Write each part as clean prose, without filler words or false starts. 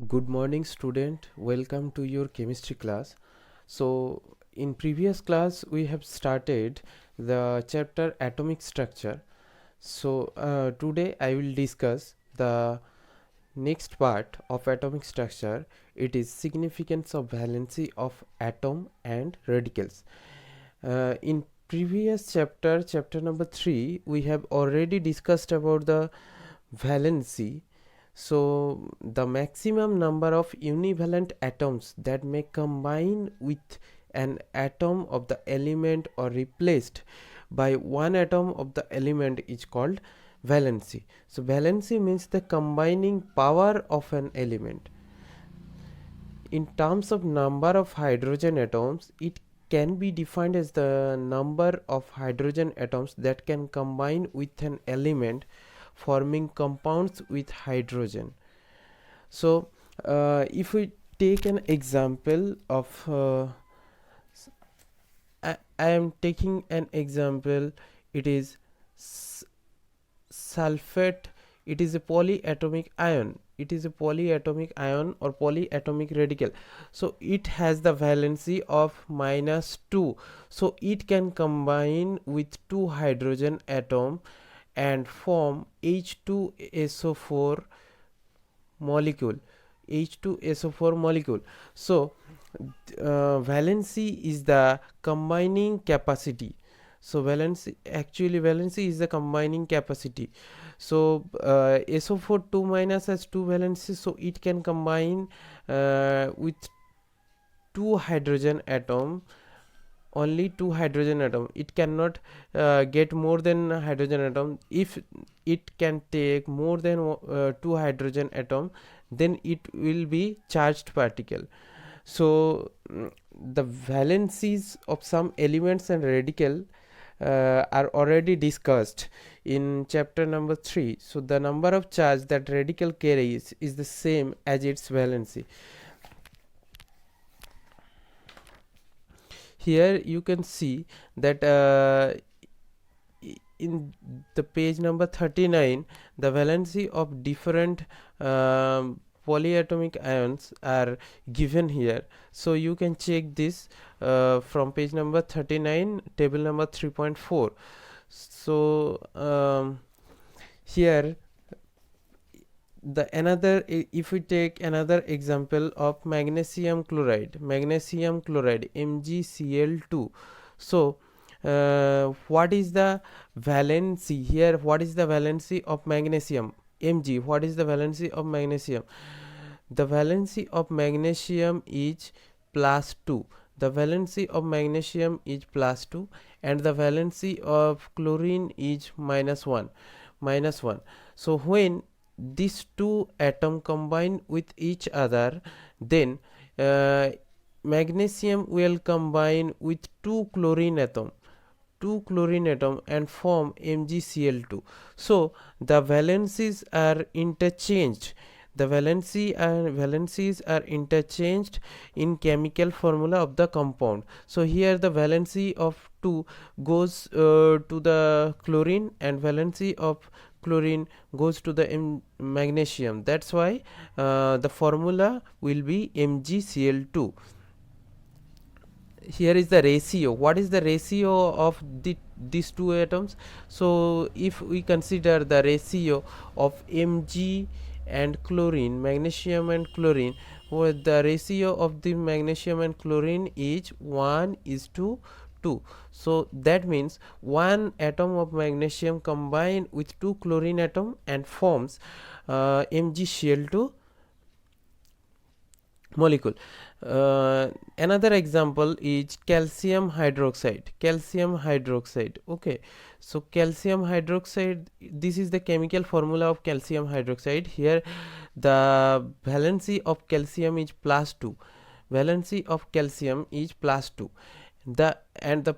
Good morning student, welcome to your chemistry class. So in previous class we have started the chapter atomic structure. So today I will discuss the next part of atomic structure. It is significance of valency of atom and radicals. In previous chapter number 3, we have already discussed about the valency. So the maximum number of univalent atoms that may combine with an atom of the element or replaced by one atom of the element is called valency. So valency means the combining power of an element. In terms of number of hydrogen atoms, it can be defined as the number of hydrogen atoms that can combine with an element forming compounds with hydrogen. So if we take an example of I am taking an example, it is sulfate. It is a polyatomic ion. It is a polyatomic ion or polyatomic radical. So it has the valency of -2. So it can combine with two hydrogen atom and form H2SO4 molecule. H2SO4 molecule. So valency is the combining capacity. So valency is the combining capacity. So SO4 2 minus has two valencies, so it can combine with two hydrogen atom, only two hydrogen atom. It cannot get more than a hydrogen atom. If it can take more than two hydrogen atom, then it will be charged particle. So the valencies of some elements and radical are already discussed in chapter number 3. So the number of charge that radical carries is the same as its valency. Here you can see that in the page number 39, the valency of different polyatomic ions are given here. So you can check this from page number 39, table number 3.4. So here if we take another example of magnesium chloride MgCl2. So what is the valency here? What is the valency of magnesium? Mg. What is the valency of magnesium? The valency of magnesium is +2. The valency of magnesium is +2 and the valency of chlorine is -1. So when these two atoms combine with each other, then magnesium will combine with two chlorine atom and form MgCl2. So the valencies are interchanged. The valencies are interchanged in chemical formula of the compound. So here the valency of 2 goes to the chlorine and valency of chlorine goes to the magnesium. That's why the formula will be MgCl2. Here is the ratio. What is the ratio of these two atoms? So if we consider the ratio of Mg and chlorine, magnesium and chlorine, where the ratio of the magnesium and chlorine is 1:2. So that means one atom of magnesium combined with two chlorine atom and forms MgCl2 molecule. Another example is calcium hydroxide. Okay, so calcium hydroxide, this is the chemical formula of calcium hydroxide. Here the valency of calcium is +2. Valency of calcium is +2. The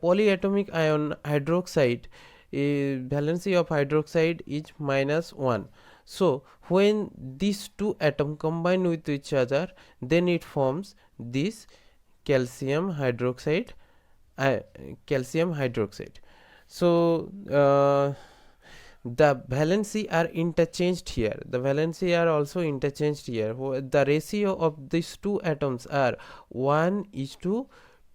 polyatomic ion hydroxide, valency of hydroxide is -1. So when these two atoms combine with each other, then it forms this calcium hydroxide. So the valency are interchanged here, the valency are also interchanged here. The ratio of these two atoms are 1 is to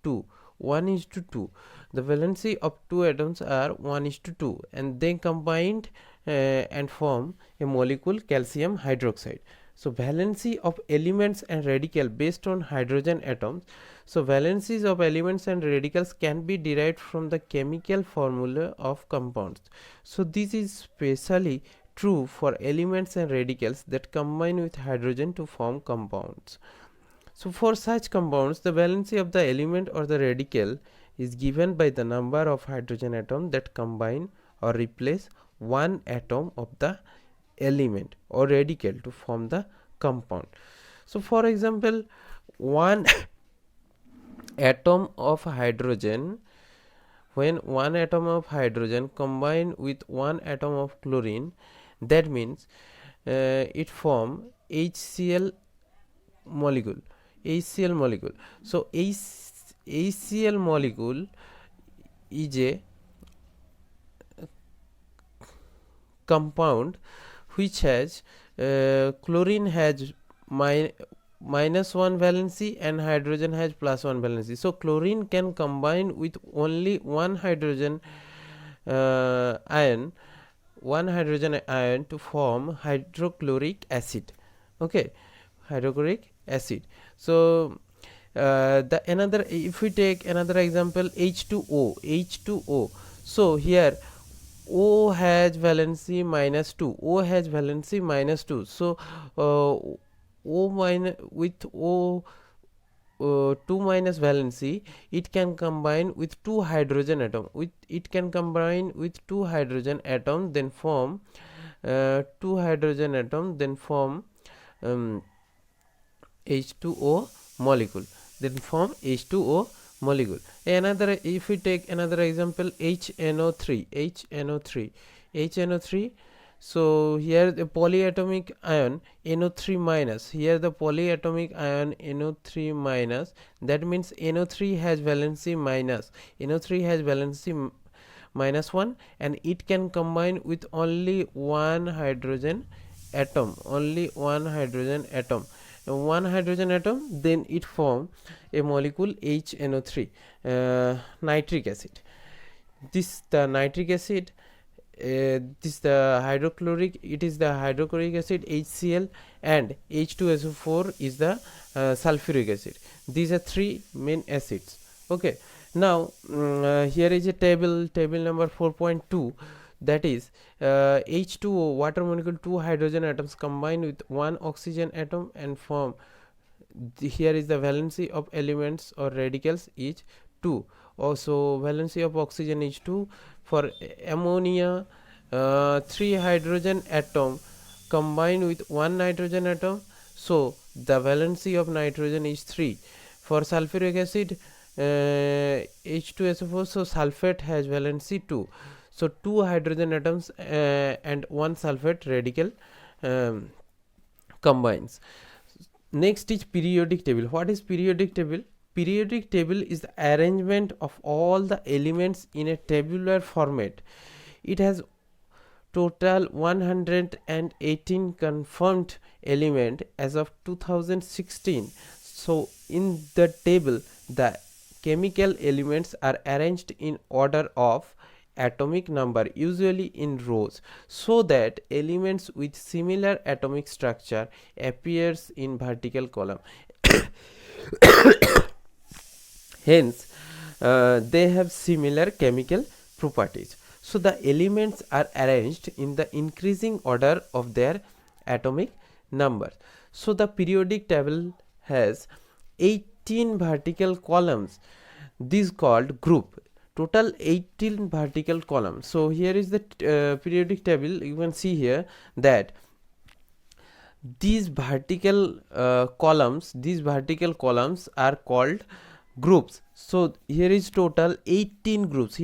2, 1 is to 2. The valency of two atoms are 1 is to 2, and they combined and form a molecule calcium hydroxide. So valency of elements and radical based on hydrogen atoms. So valencies of elements and radicals can be derived from the chemical formula of compounds. So this is specially true for elements and radicals that combine with hydrogen to form compounds. So for such compounds, the valency of the element or the radical is given by the number of hydrogen atoms that combine or replace one atom of the element or radical to form the compound. So for example, one atom of hydrogen, when one atom of hydrogen combine with one atom of chlorine, that means it form HCl molecule. HCl molecule. So HCl molecule is a compound which has chlorine has minus 1 valency and hydrogen has plus 1 valency. So chlorine can combine with only one hydrogen ion to form hydrochloric acid. Okay, hydrochloric acid. So the another, if we take another example, H2O. So here O has valency minus 2. O has valency minus 2. So O minus with O 2 minus valency, it can combine with two hydrogen atom. It can combine with two hydrogen atom, then form two hydrogen atom, then form H2O molecule. Then form H2O molecule. Another, if we take another example, HNO3. So here the polyatomic ion NO3 minus, here the polyatomic ion NO3 minus, that means NO3 has valency minus, NO3 has valency minus 1, and it can combine with only one hydrogen atom, then it form a molecule HNO3, nitric acid. This the nitric acid, this the hydrochloric, it is the hydrochloric acid HCl, and H2SO4 is the sulfuric acid. These are three main acids. Okay, now here is a table number 4.2, that is H2O, water molecule, two hydrogen atoms combine with one oxygen atom and form, here is the valency of elements or radicals is 2. Also valency of oxygen is 2. For ammonia, 3 hydrogen atom combine with one nitrogen atom, so the valency of nitrogen is 3. For sulfuric acid, H2SO4, so sulfate has valency 2. So 2 hydrogen atoms and one sulfate radical combines. Next is periodic table. What is periodic table? Periodic table is the arrangement of all the elements in a tabular format. It has total 118 confirmed element as of 2016. So in the table, the chemical elements are arranged in order of atomic number, usually in rows, so that elements with similar atomic structure appears in vertical column. Hence they have similar chemical properties. So the elements are arranged in the increasing order of their atomic number. So the periodic table has 18 vertical columns, this called group. Total 18 vertical columns. So here is the periodic table. You can see here that these vertical columns are called groups. So here is total 18 groups.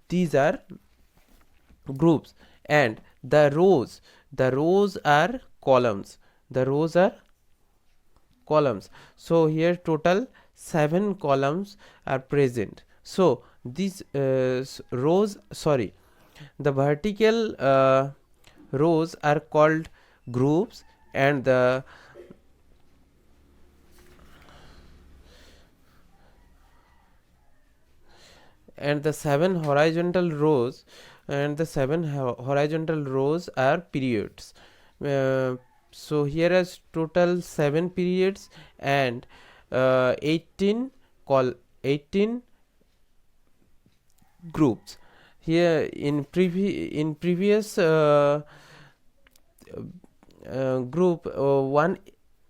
These are groups, and the rows are columns. So here total 7 columns are present. So these The vertical rows are called groups, and the seven horizontal rows are periods. uh, so here is total 7 periods, and 18 call 18 groups. Here in previous group, 1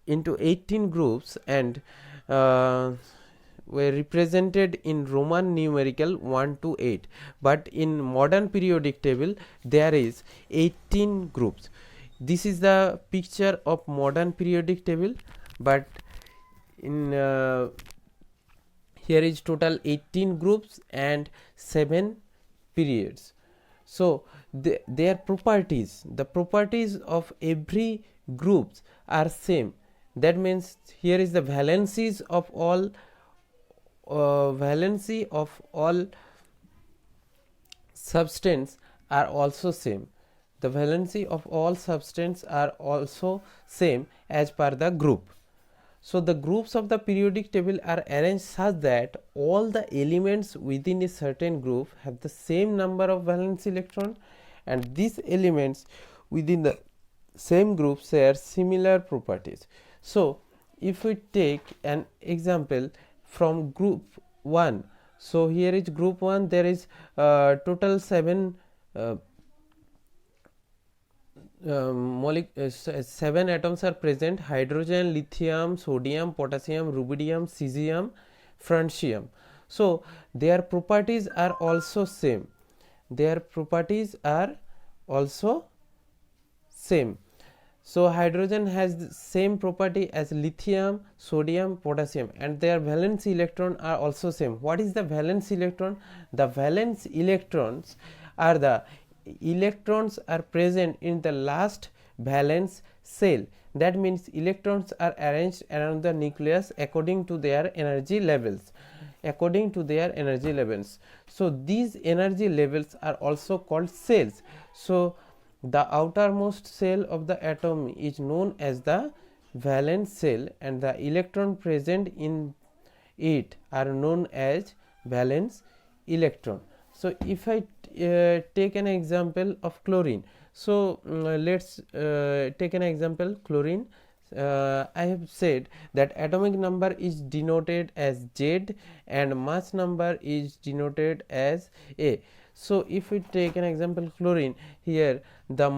into 18 groups, and uh, were represented in Roman numerical 1 to 8, but in modern periodic table there is 18 groups. This is the picture of modern periodic table, but in here is total 18 groups and 7 periods. So their properties, the properties of every groups are same. That means here is the valencies of all valency of all substance are also same. The valency of all substance are also same as per the group. So the groups of the periodic table are arranged such that all the elements within a certain group have the same number of valence electron, and these elements within the same group share similar properties. So if we take an example from group 1, so here is group 1, there is total 7 uh, 7 atoms are present: hydrogen, lithium, sodium, potassium, rubidium, cesium, francium. So their properties are also same. Their properties are also same. So hydrogen has the same property as lithium, sodium, potassium, and their valence electron are also same. What is the valence electron? The valence electrons are the electrons are present in the last valence shell. That means electrons are arranged around the nucleus according to their energy levels. So these energy levels are also called shells. So the outermost shell of the atom is known as the valence shell, and the electron present in it are known as valence electron. So if I take an example of chlorine, so let's take an example chlorine. I have said that atomic number is denoted as Z and mass number is denoted as A. So if we take an example chlorine, here the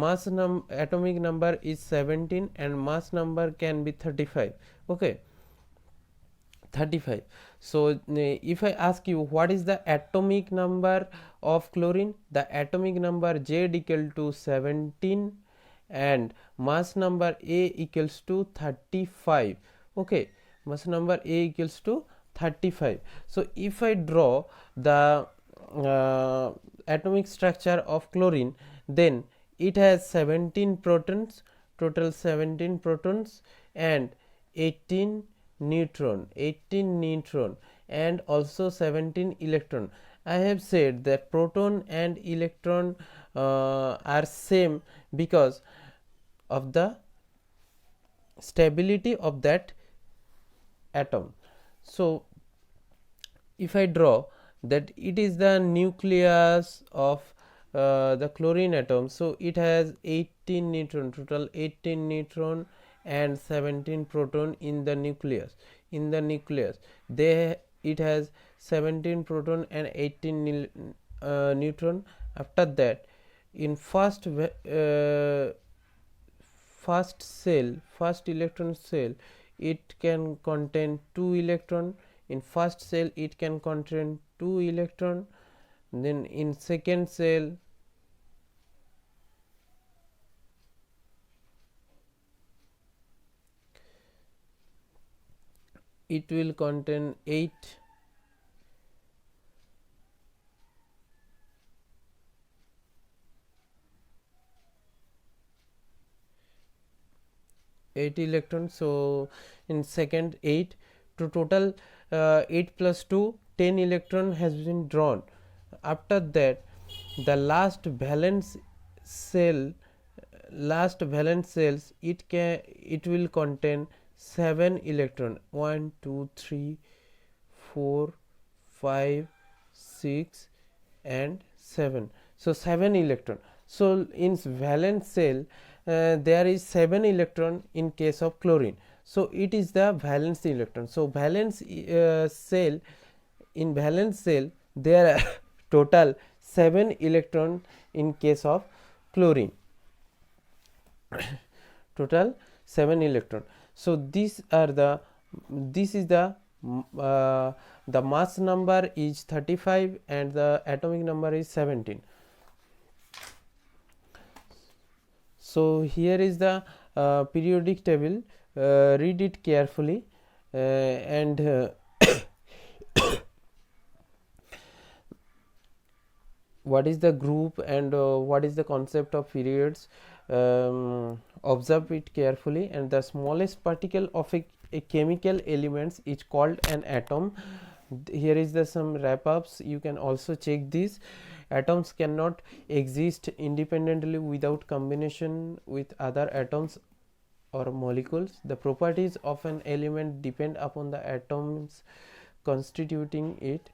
atomic number is 17 and mass number can be 35. Okay, 35. So if I ask you what is the atomic number of chlorine, the atomic number Z equal to 17 and mass number A equals to 35. Okay, mass number A equals to 35. So if I draw the atomic structure of chlorine, then it has 17 protons, total 17 protons, and 18 neutron and also 17 electron. I have said that proton and electron are same because of the stability of that atom. So if I draw that it is the nucleus of the chlorine atom, so it has 18 neutron, total 18 neutron and 17 proton in the nucleus. It has 17 proton and 18 neutron. After that, in first electron cell, it can contain 2 electron. In first cell it can contain 2 electron. Then in second cell it will contain 8 electrons. So in second 8, to total 8 plus 2 10 electron has been drawn. After that the last valence cells, it will contain 7 electron, 1 2 3 4 5 6 and 7. So 7 electron. So in valence cell there is 7 electron in case of chlorine. So it is the valence electron. So valence cell, in valence cell there are total 7 electron in case of chlorine. Total 7 electron. So this is the mass number is 35 and the atomic number is 17. So here is the periodic table. Read it carefully and what is the group and what is the concept of periods. Observe it carefully. And the smallest particle of a chemical elements is called an atom. Here is the some wrap ups, you can also check this. Atoms cannot exist independently without combination with other atoms or molecules. The properties of an element depend upon the atoms constituting it.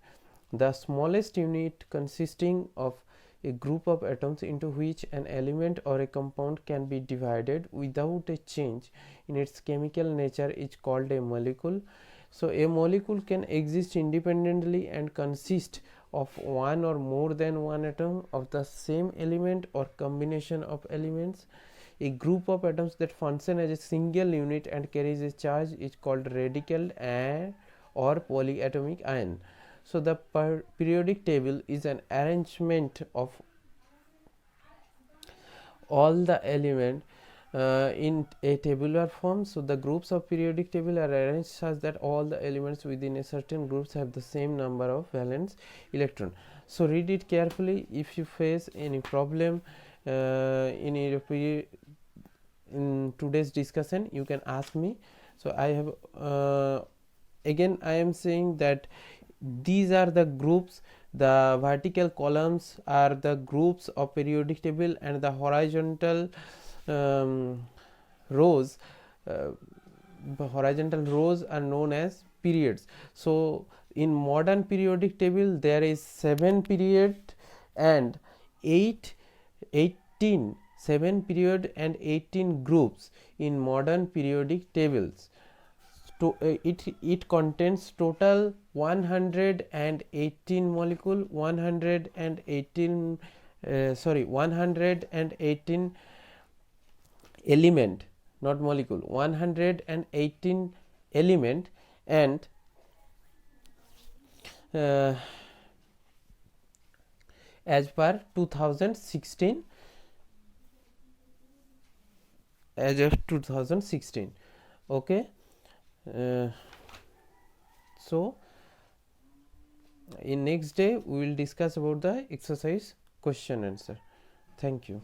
The smallest unit consisting of a group of atoms into which an element or a compound can be divided without a change in its chemical nature is called a molecule. So a molecule can exist independently and consist of one or more than one atom of the same element or combination of elements. A group of atoms that function as a single unit and carries a charge is called radical or polyatomic ion. So the periodic table is an arrangement of all the elements in a tabular form. So the groups of periodic table are arranged such that all the elements within a certain groups have the same number of valence electron. So read it carefully. If you face any problem in today's discussion, you can ask me. So I have again I am saying that these are the groups. The vertical columns are the groups of periodic table and the horizontal rows are known as periods. So in modern periodic table there is 7 period and 7 period and 18 groups in modern periodic tables. It contains total 118 molecule, 118 element, not molecule, 118 element. And as per 2016, as of 2016, okay. So in next day we will discuss about the exercise question answer. Thank you.